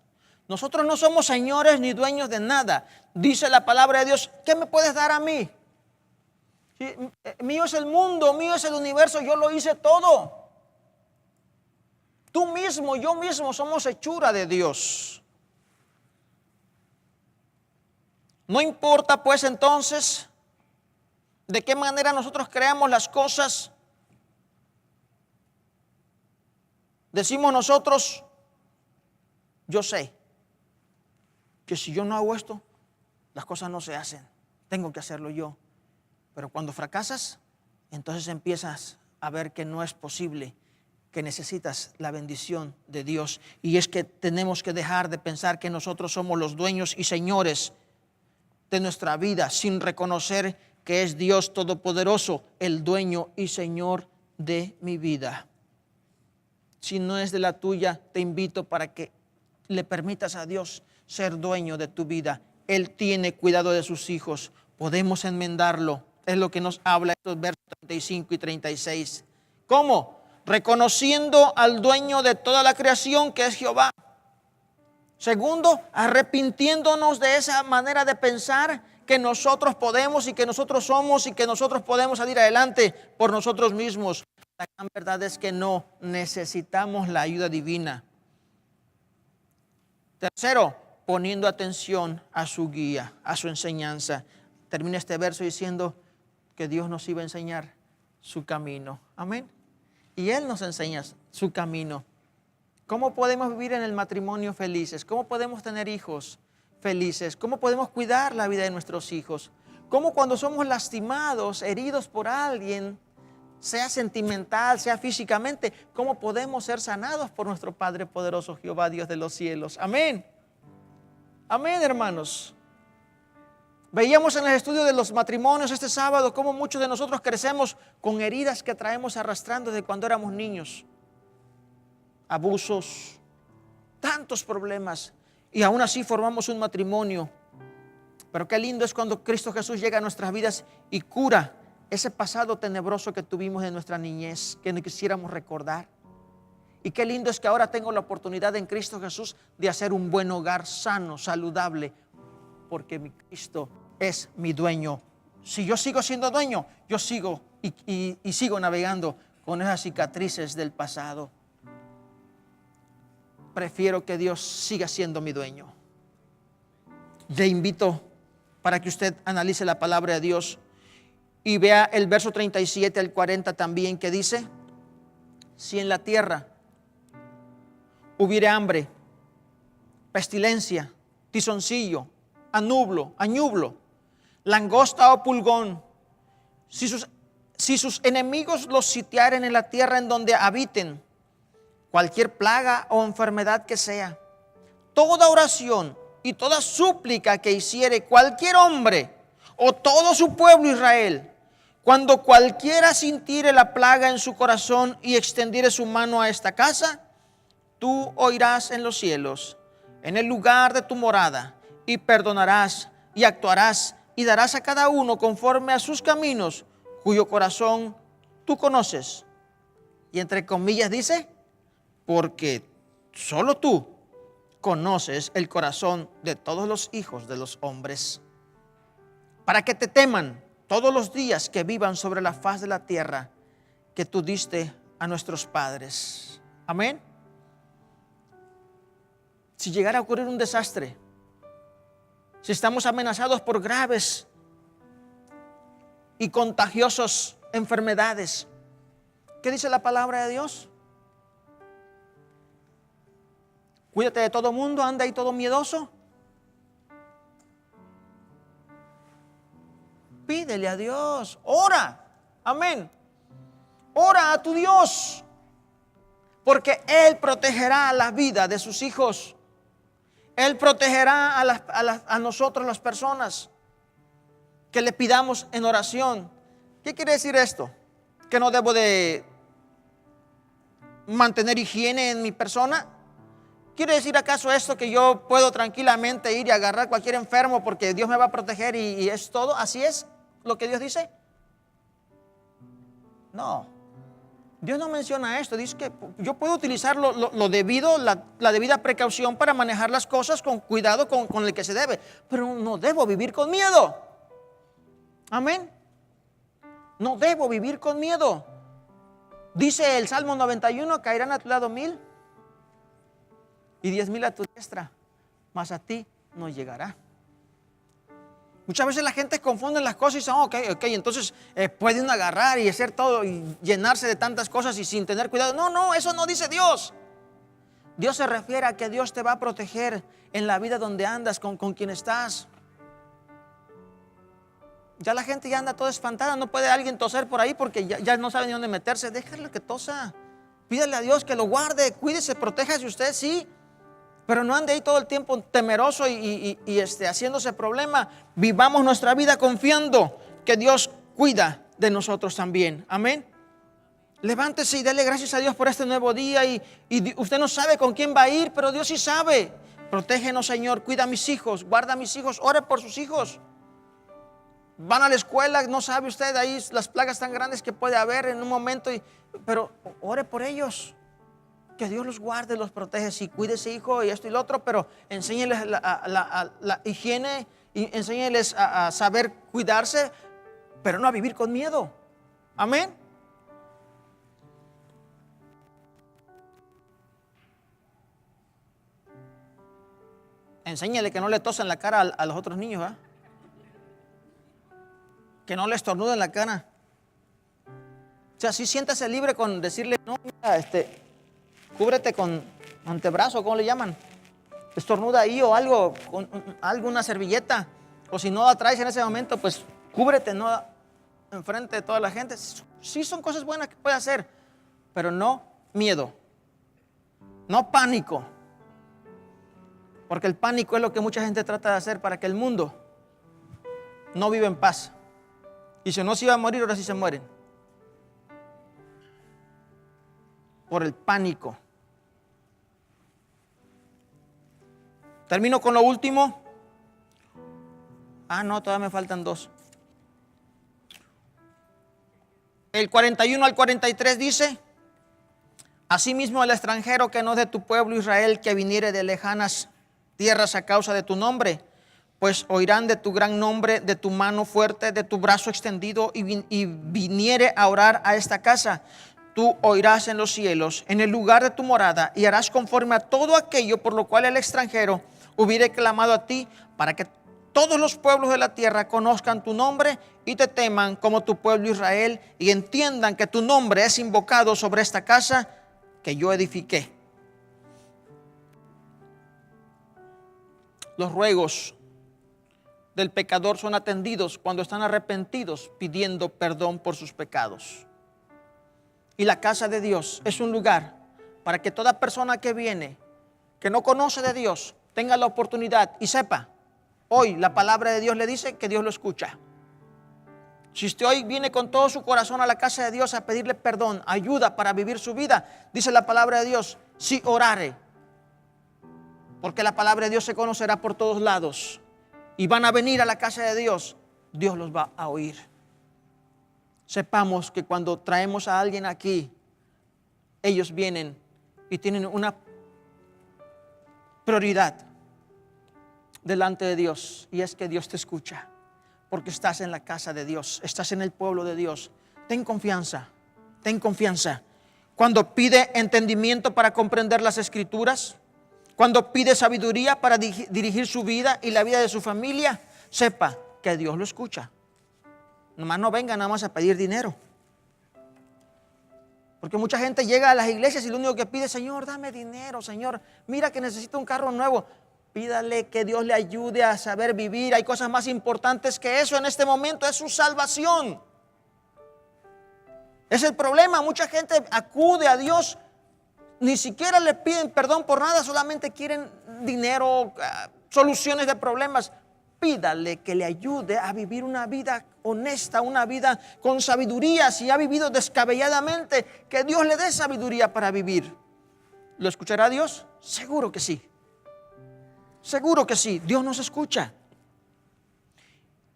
Nosotros no somos señores ni dueños de nada. Dice la palabra de Dios, ¿qué me puedes dar a mí? Mío es el mundo, mío es el universo, yo lo hice todo. Tú mismo, yo mismo somos hechura de Dios. No importa pues entonces de qué manera nosotros creamos las cosas. Decimos nosotros, yo sé que si yo no hago esto, las cosas no se hacen. Tengo que hacerlo yo. Pero cuando fracasas, entonces empiezas a ver que no es posible, que necesitas la bendición de Dios. Y es que tenemos que dejar de pensar que nosotros somos los dueños y señores de nuestra vida, sin reconocer que es Dios Todopoderoso, el dueño y señor de mi vida. Si no es de la tuya, te invito para que le permitas a Dios ser dueño de tu vida. Él tiene cuidado de sus hijos. Podemos enmendarlo. Es lo que nos habla estos versos 35 y 36. ¿Cómo? Reconociendo al dueño de toda la creación, que es Jehová. Segundo, arrepintiéndonos de esa manera de pensar que nosotros podemos y que nosotros somos y que nosotros podemos salir adelante por nosotros mismos. La gran verdad es que no, necesitamos la ayuda divina. Tercero, poniendo atención a su guía, a su enseñanza. Termina este verso diciendo que Dios nos iba a enseñar su camino. Amén. Y Él nos enseña su camino. ¿Cómo podemos vivir en el matrimonio felices? ¿Cómo podemos tener hijos felices? ¿Cómo podemos cuidar la vida de nuestros hijos? ¿Cómo cuando somos lastimados, heridos por alguien, sea sentimental, sea físicamente, cómo podemos ser sanados por nuestro Padre poderoso, Jehová, Dios de los cielos? Amén. Amén, hermanos. Veíamos en el estudio de los matrimonios este sábado cómo muchos de nosotros crecemos con heridas que traemos arrastrando desde cuando éramos niños. Abusos, tantos problemas, y aún así formamos un matrimonio. Pero qué lindo es cuando Cristo Jesús llega a nuestras vidas y cura ese pasado tenebroso que tuvimos en nuestra niñez, que no quisiéramos recordar. Y qué lindo es que ahora tengo la oportunidad en Cristo Jesús de hacer un buen hogar sano, saludable, porque mi Cristo es mi dueño. Si yo sigo siendo dueño, yo sigo y sigo navegando con esas cicatrices del pasado. Prefiero que Dios siga siendo mi dueño. Le invito para que usted analice la palabra de Dios y vea el verso 37 al 40 también, que dice: si en la tierra hubiere hambre, pestilencia, tizoncillo, añublo, langosta o pulgón, si sus enemigos los sitiaren en la tierra en donde habiten, cualquier plaga o enfermedad que sea, toda oración y toda súplica que hiciere cualquier hombre o todo su pueblo Israel, cuando cualquiera sintiere la plaga en su corazón y extendiere su mano a esta casa, tú oirás en los cielos, en el lugar de tu morada, y perdonarás y actuarás y darás a cada uno conforme a sus caminos, cuyo corazón tú conoces. Y entre comillas dice: porque solo tú conoces el corazón de todos los hijos de los hombres, para que te teman todos los días que vivan sobre la faz de la tierra que tú diste a nuestros padres. Amén. Si llegara a ocurrir un desastre, si estamos amenazados por graves y contagiosas enfermedades, ¿qué dice la palabra de Dios? Cuídate de todo mundo, anda ahí todo miedoso. Pídele a Dios, ora, amén. Ora a tu Dios, porque Él protegerá la vida de sus hijos. Él protegerá a nosotros las personas que le pidamos en oración. ¿Qué quiere decir esto? ¿Que no debo de mantener higiene en mi persona? ¿Quiere decir acaso esto que yo puedo tranquilamente ir y agarrar cualquier enfermo porque Dios me va a proteger y es todo? ¿Así es lo que Dios dice? No. Dios no menciona esto. Dice que yo puedo utilizar lo debido, la debida precaución para manejar las cosas con cuidado, con el que se debe. Pero no debo vivir con miedo. Amén. No debo vivir con miedo. Dice el Salmo 91: caerán a tu lado 1000 y 10,000 a tu diestra, mas a ti no llegará. Muchas veces la gente confunde las cosas y dice, ok, entonces puede uno agarrar y hacer todo y llenarse de tantas cosas y sin tener cuidado. No, eso no dice Dios. Dios se refiere a que Dios te va a proteger en la vida donde andas, con quien estás. Ya la gente ya anda toda espantada. No puede alguien toser por ahí porque ya no sabe ni dónde meterse. Déjale que tosa. Pídale a Dios que lo guarde, cuídese, protéjase usted, sí. Pero no ande ahí todo el tiempo temeroso y haciéndose problema. Vivamos nuestra vida confiando que Dios cuida de nosotros también. Amén. Levántese y dele gracias a Dios por este nuevo día. Y usted no sabe con quién va a ir, pero Dios sí sabe. Protégenos, Señor. Cuida a mis hijos, guarda a mis hijos, ore por sus hijos. Van a la escuela, no sabe usted ahí las plagas tan grandes que puede haber en un momento. Pero ore por ellos. Que Dios los guarde, los protege. Sí, cuídese, hijo, y esto y lo otro, pero enséñeles la higiene y enséñeles a saber cuidarse, pero no a vivir con miedo. Amén. Enséñale que no le tosen la cara a los otros niños, ¿eh? Que no le estornuden en la cara. O sea, sí, siéntase libre con decirle, no, mira, cúbrete con antebrazo, ¿cómo le llaman? Estornuda ahí o algo, una servilleta. O si no la traes en ese momento, pues cúbrete, no enfrente de toda la gente. Sí son cosas buenas que puede hacer, pero no miedo, no pánico. Porque el pánico es lo que mucha gente trata de hacer para que el mundo no viva en paz. Y si no se iba a morir, ahora sí se mueren. Por el pánico. Termino con lo último. No, todavía me faltan dos. El 41 al 43 dice: asimismo el extranjero que no es de tu pueblo Israel, que viniere de lejanas tierras a causa de tu nombre, pues oirán de tu gran nombre, de tu mano fuerte, de tu brazo extendido, y viniere a orar a esta casa. Tú oirás en los cielos, en el lugar de tu morada, y harás conforme a todo aquello por lo cual el extranjero hubiere clamado a ti, para que todos los pueblos de la tierra conozcan tu nombre y te teman como tu pueblo Israel, y entiendan que tu nombre es invocado sobre esta casa que yo edifiqué. Los ruegos del pecador son atendidos cuando están arrepentidos, pidiendo perdón por sus pecados. Y la casa de Dios es un lugar para que toda persona que viene, que no conoce de Dios, tenga la oportunidad y sepa, hoy la palabra de Dios le dice que Dios lo escucha. Si usted hoy viene con todo su corazón a la casa de Dios a pedirle perdón, ayuda para vivir su vida, dice la palabra de Dios, si orare, porque la palabra de Dios se conocerá por todos lados, y van a venir a la casa de Dios, Dios los va a oír. Sepamos que cuando traemos a alguien aquí, ellos vienen y tienen una prioridad delante de Dios, y es que Dios te escucha, porque estás en la casa de Dios, estás en el pueblo de Dios. Ten confianza, ten confianza. Cuando pide entendimiento para comprender las Escrituras, cuando pide sabiduría para dirigir su vida y la vida de su familia, sepa que Dios lo escucha. Nomás no venga nada más a pedir dinero. Porque mucha gente llega a las iglesias y lo único que pide, Señor, dame dinero, Señor, mira que necesito un carro nuevo. Pídale que Dios le ayude a saber vivir. Hay cosas más importantes que eso en este momento, es su salvación. Es el problema, mucha gente acude a Dios, ni siquiera le piden perdón por nada, solamente quieren dinero, soluciones de problemas. Pídale que le ayude a vivir una vida honesta, una vida con sabiduría. Si ha vivido descabelladamente, que Dios le dé sabiduría para vivir. ¿Lo escuchará Dios? Seguro que sí. Seguro que sí. Dios nos escucha.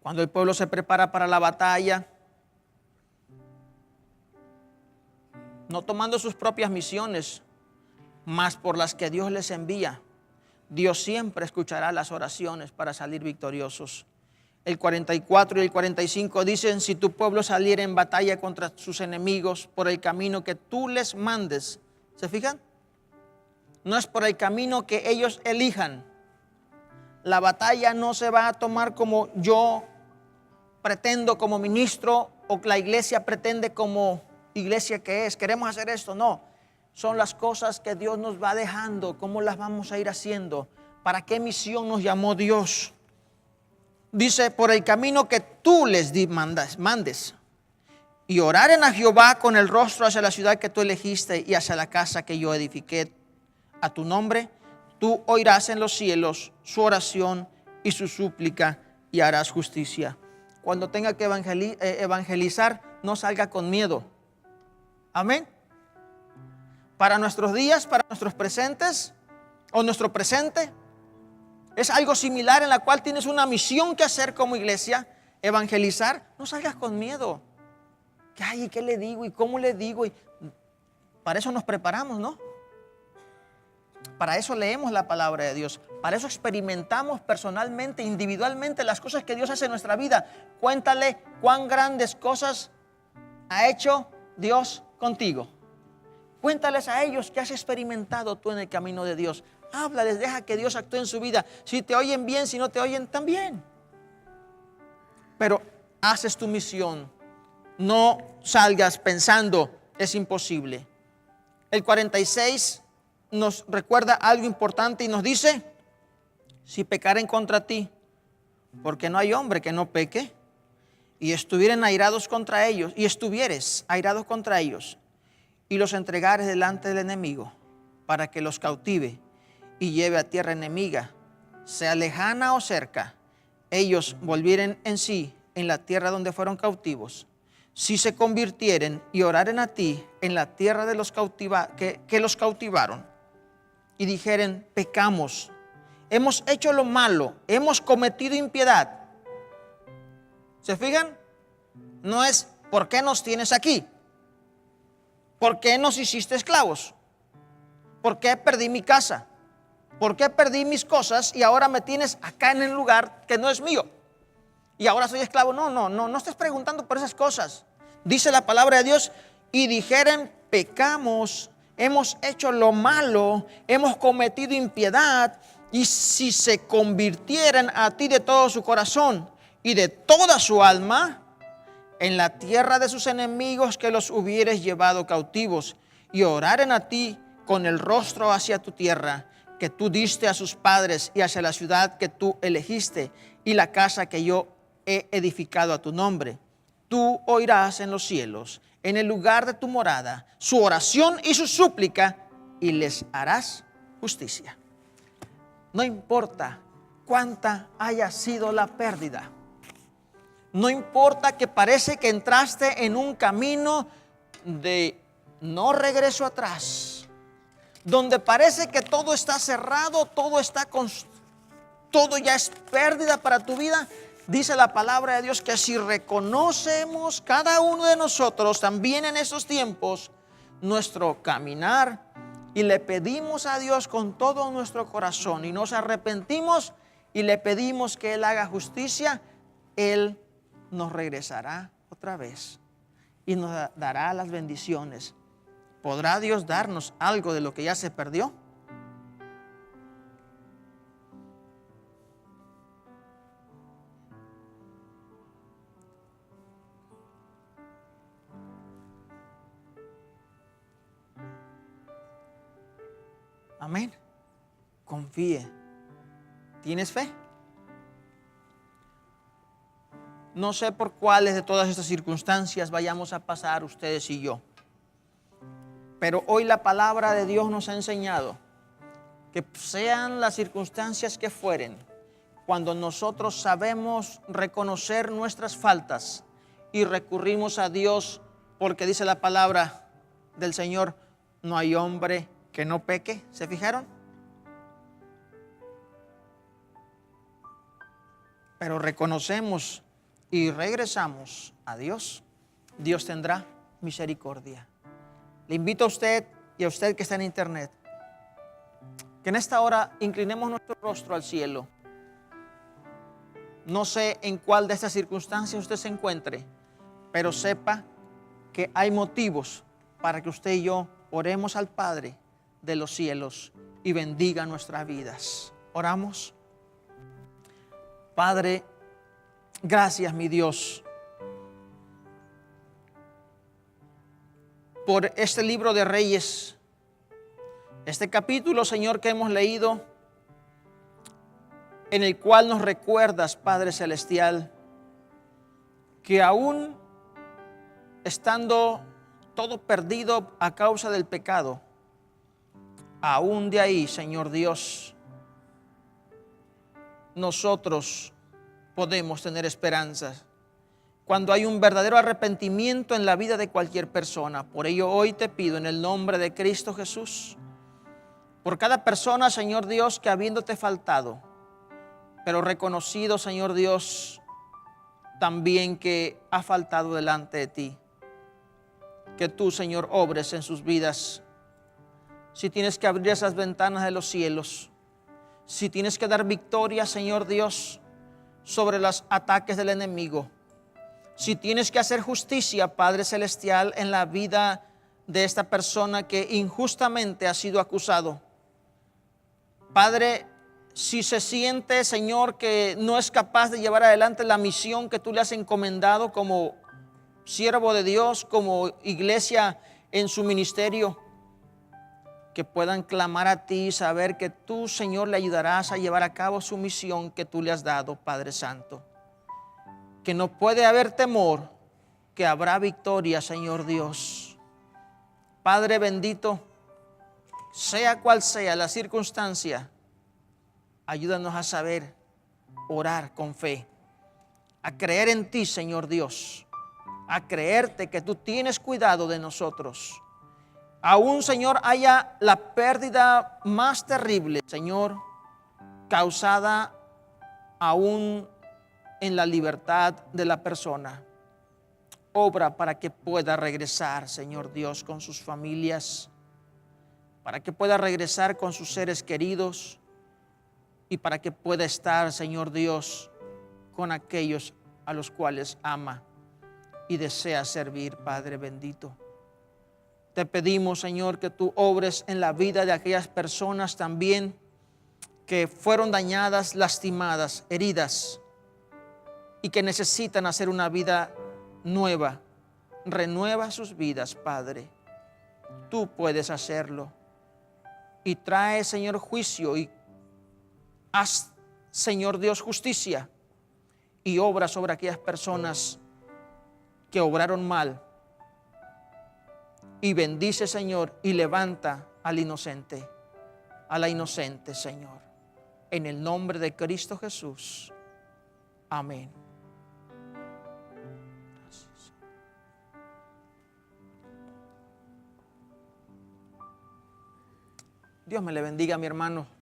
Cuando el pueblo se prepara para la batalla, no tomando sus propias misiones, mas por las que Dios les envía, Dios siempre escuchará las oraciones para salir victoriosos. El 44 y el 45 dicen: si tu pueblo saliera en batalla contra sus enemigos por el camino que tú les mandes. ¿Se fijan? No es por el camino que ellos elijan. La batalla no se va a tomar como yo pretendo como ministro o la iglesia pretende como iglesia que es. Queremos hacer esto, no. Son las cosas que Dios nos va dejando, cómo las vamos a ir haciendo, para qué misión nos llamó Dios. Dice, por el camino que tú les mandes, y oraren a Jehová con el rostro hacia la ciudad que tú elegiste y hacia la casa que yo edifiqué a tu nombre, tú oirás en los cielos su oración y su súplica y harás justicia. Cuando tenga que evangelizar, no salga con miedo. Amén. Para nuestros días, para nuestros presentes o nuestro presente, es algo similar en la cual tienes una misión que hacer como iglesia, evangelizar. No salgas con miedo. Ay, ¿qué le digo? ¿Y cómo le digo? Y para eso nos preparamos, ¿no? Para eso leemos la palabra de Dios. Para eso experimentamos personalmente, individualmente las cosas que Dios hace en nuestra vida. Cuéntale cuán grandes cosas ha hecho Dios contigo. Cuéntales a ellos qué has experimentado tú en el camino de Dios. Háblales, deja que Dios actúe en su vida. Si te oyen bien, si no te oyen, también. Pero haces tu misión. No salgas pensando, es imposible. El 46 nos recuerda algo importante y nos dice, si pecaren contra ti, porque no hay hombre que no peque, y estuvieres airados contra ellos, y los entregares delante del enemigo, para que los cautive y lleve a tierra enemiga, sea lejana o cerca, ellos volvieren en sí en la tierra donde fueron cautivos. Si se convirtieren y oraren a ti en la tierra de los que los cautivaron, y dijeren, pecamos, hemos hecho lo malo, hemos cometido impiedad. ¿Se fijan? No es, ¿por qué nos tienes aquí? ¿Por qué nos hiciste esclavos? ¿Por qué perdí mi casa? ¿Por qué perdí mis cosas y ahora me tienes acá en el lugar que no es mío? Y ahora soy esclavo. No estés preguntando por esas cosas. Dice la palabra de Dios, y dijeren, pecamos, hemos hecho lo malo, hemos cometido impiedad, y si se convirtieran a ti de todo su corazón y de toda su alma, en la tierra de sus enemigos que los hubieres llevado cautivos, y oraren a ti con el rostro hacia tu tierra, que tú diste a sus padres, y hacia la ciudad que tú elegiste, y la casa que yo he edificado a tu nombre, tú oirás en los cielos, en el lugar de tu morada, su oración y su súplica, y les harás justicia. No importa cuánta haya sido la pérdida. No importa que parece que entraste en un camino de no regreso atrás, donde parece que todo está cerrado, todo ya es pérdida para tu vida. Dice la palabra de Dios que si reconocemos cada uno de nosotros también en esos tiempos nuestro caminar y le pedimos a Dios con todo nuestro corazón y nos arrepentimos y le pedimos que Él haga justicia, Él nos regresará otra vez y nos dará las bendiciones. ¿Podrá Dios darnos algo de lo que ya se perdió? Amén. Confíe. ¿Tienes fe? No sé por cuáles de todas estas circunstancias vayamos a pasar ustedes y yo. Pero hoy la palabra de Dios nos ha enseñado que sean las circunstancias que fueren, cuando nosotros sabemos reconocer nuestras faltas y recurrimos a Dios, porque dice la palabra del Señor, no hay hombre que no peque. ¿Se fijaron? Pero reconocemos y regresamos a Dios, Dios tendrá misericordia. Le invito a usted y a usted que está en internet, que en esta hora inclinemos nuestro rostro al cielo. No sé en cuál de estas circunstancias usted se encuentre, pero sepa que hay motivos para que usted y yo oremos al Padre de los cielos y bendiga nuestras vidas. Oramos. Padre, gracias, mi Dios, por este libro de Reyes, este capítulo, Señor, que hemos leído, en el cual nos recuerdas, Padre Celestial, que aún estando todo perdido a causa del pecado, aún de ahí, Señor Dios, nosotros podemos tener esperanzas cuando hay un verdadero arrepentimiento en la vida de cualquier persona. Por ello hoy te pido en el nombre de Cristo Jesús, por cada persona, Señor Dios, que habiéndote faltado, pero reconocido, Señor Dios, también que ha faltado delante de ti, que tú, Señor, obres en sus vidas. Si tienes que abrir esas ventanas de los cielos, si tienes que dar victoria, Señor Dios, sobre los ataques del enemigo, si tienes que hacer justicia, Padre Celestial, en la vida de esta persona que injustamente ha sido acusado, Padre, si se siente, Señor, que no es capaz de llevar adelante la misión que tú le has encomendado como siervo de Dios, como iglesia en su ministerio, que puedan clamar a ti y saber que tú, Señor, le ayudarás a llevar a cabo su misión que tú le has dado, Padre Santo. Que no puede haber temor, que habrá victoria, Señor Dios. Padre bendito, sea cual sea la circunstancia, ayúdanos a saber orar con fe, a creer en ti, Señor Dios, a creerte que tú tienes cuidado de nosotros. Aún, Señor, haya la pérdida más terrible, Señor, causada aún en la libertad de la persona. Obra para que pueda regresar, Señor Dios, con sus familias, para que pueda regresar con sus seres queridos y para que pueda estar, Señor Dios, con aquellos a los cuales ama y desea servir, Padre bendito. Te pedimos, Señor, que tú obres en la vida de aquellas personas también que fueron dañadas, lastimadas, heridas y que necesitan hacer una vida nueva. Renueva sus vidas, Padre. Tú puedes hacerlo. Y trae, Señor, juicio y haz, Señor Dios, justicia y obra sobre aquellas personas que obraron mal. Y bendice, Señor, y levanta al inocente, a la inocente, Señor. En el nombre de Cristo Jesús. Amén. Gracias. Dios me le bendiga, mi hermano.